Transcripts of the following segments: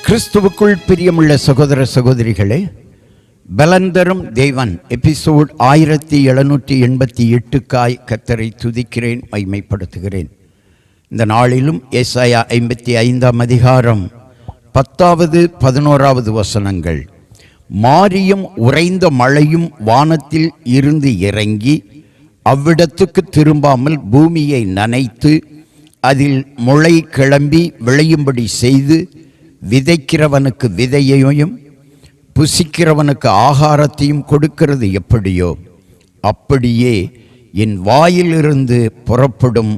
கிறிஸ்துவுக்குள் பிரியமுள்ள சகோதர சகோதரிகளே, பலந்தரும் தேவன் எபிசோட் 1788க்காய் கர்த்தரை துதிக்கிறேன், மகிமைப்படுத்துகிறேன். இந்த நாளிலும் ஏசாயா 55ஆம் அதிகாரம் 10வது 11வது வசனங்கள். மாரியும் உறைந்த மழையும் வானத்தில் இருந்து இறங்கி அவ்விடத்துக்கு திரும்பாமல் பூமியை நனைத்து அதில் முளை கிளம்பி விளையும்படி செய்து விதைக்கிறவனுக்கு விதையையும் புசிக்கிறவனுக்கு ஆகாரத்தையும் கொடுக்கிறது எப்படியோ, அப்படியே என் வாயிலிருந்து புறப்படும்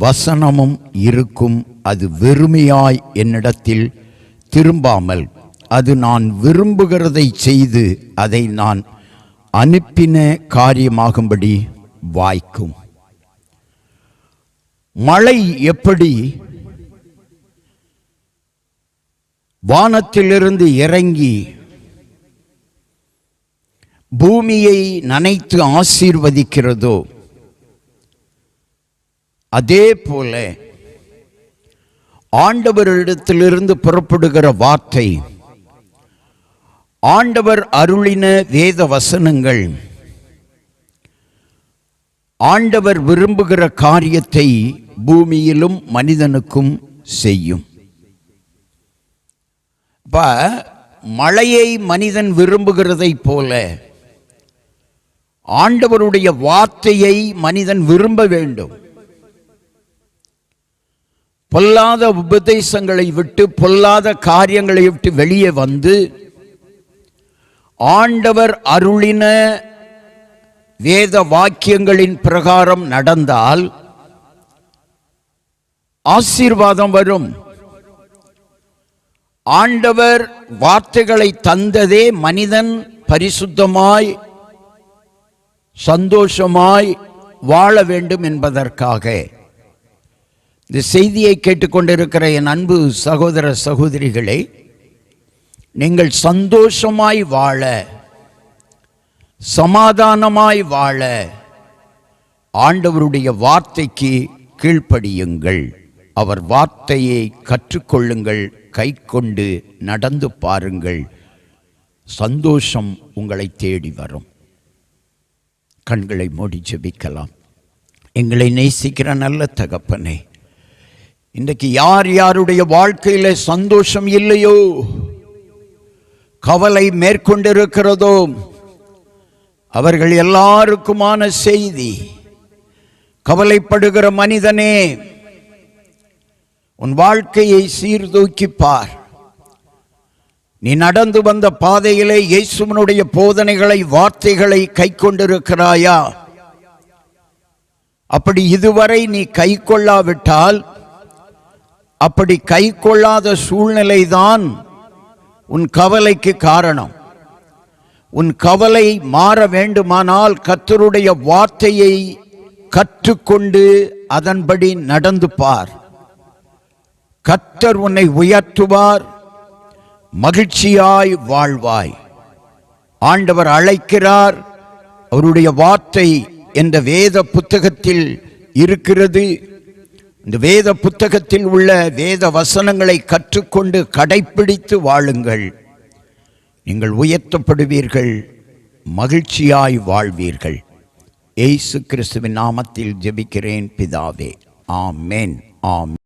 வசனமும் இருக்கும். அது வெறுமையாய் என்னிடத்தில் திரும்பாமல் அது நான் விரும்புகிறதை செய்து அதை நான் அனுப்பின காரியமாகும்படி வாய்க்கும். மழை எப்படி வானத்திலிருந்து இறங்கி பூமியை நனைத்து ஆசீர்வதிக்கிறதோ, அதே போல ஆண்டவரிடத்திலிருந்து புறப்படுகிற வார்த்தை, ஆண்டவர் அருளின வேத வசனங்கள், ஆண்டவர் விரும்புகிற காரியத்தை பூமியிலும் மனிதனுக்கும் செய்யும். மழையை மனிதன் விரும்புகிறதை போல ஆண்டவருடைய வார்த்தையை மனிதன் விரும்ப வேண்டும். பொல்லாத உபதேசங்களை விட்டு, பொல்லாத காரியங்களை விட்டு வெளியே வந்து ஆண்டவர் அருளின வேத வாக்கியங்களின் பிரகாரம் நடந்தால் ஆசீர்வாதம் வரும். ஆண்டவர் வார்த்தைகளை தந்ததே மனிதன் பரிசுத்தமாய் சந்தோஷமாய் வாழ வேண்டும் என்பதற்காக. இந்த செய்தியை கேட்டுக்கொண்டிருக்கிற என் அன்பு சகோதர சகோதரிகளே, நீங்கள் சந்தோஷமாய் வாழ, சமாதானமாய் வாழ ஆண்டவருடைய வார்த்தைக்கு கீழ்ப்படியுங்கள். அவர் வார்த்தையை கற்றுக்கொள்ளுங்கள், கை கொண்டு நடந்து பாருங்கள். சந்தோஷம் உங்களை தேடி வரும். கண்களை மூடி ஜெபிக்கலாம். எங்களை நேசிக்கிற நல்ல தகப்பனே, இன்றைக்கு யார் யாருடைய வாழ்க்கையில சந்தோஷம் இல்லையோ, கவலை மேற்கொண்டிருக்கிறதோ, அவர்கள் எல்லாருக்குமான செய்தி, கவலைப்படுகிற மனிதனே, உன் வாழ்க்கையை சீர்தூக்கிப்பார். நீ நடந்து வந்த பாதையிலே இயேசுவினுடைய போதனைகளை, வார்த்தைகளை கை கொண்டிருக்கிறாயா? அப்படி இதுவரை நீ கை கொள்ளாவிட்டால், அப்படி கை கொள்ளாத சூழ்நிலைதான் உன் கவலைக்கு காரணம். உன் கவலை மாற வேண்டுமானால் கர்த்தருடைய வார்த்தையை கற்றுக்கொண்டு அதன்படி நடந்து பார். கர்த்தர் உன்னை உயர்த்துவார், மகிழ்ச்சியாய் வாழ்வாய். ஆண்டவர் அழைக்கிறார். அவருடைய வார்த்தை என்ற வேத புத்தகத்தில் இருக்கிறது. இந்த வேத புத்தகத்தில் உள்ள வேத வசனங்களை கற்றுக்கொண்டு கடைப்பிடித்து வாழுங்கள். நீங்கள் உயர்த்தப்படுவீர்கள், மகிழ்ச்சியாய் வாழ்வீர்கள். இயேசு கிறிஸ்துவின் நாமத்தில் ஜெபிக்கிறேன் பிதாவே, ஆமென், ஆமென்.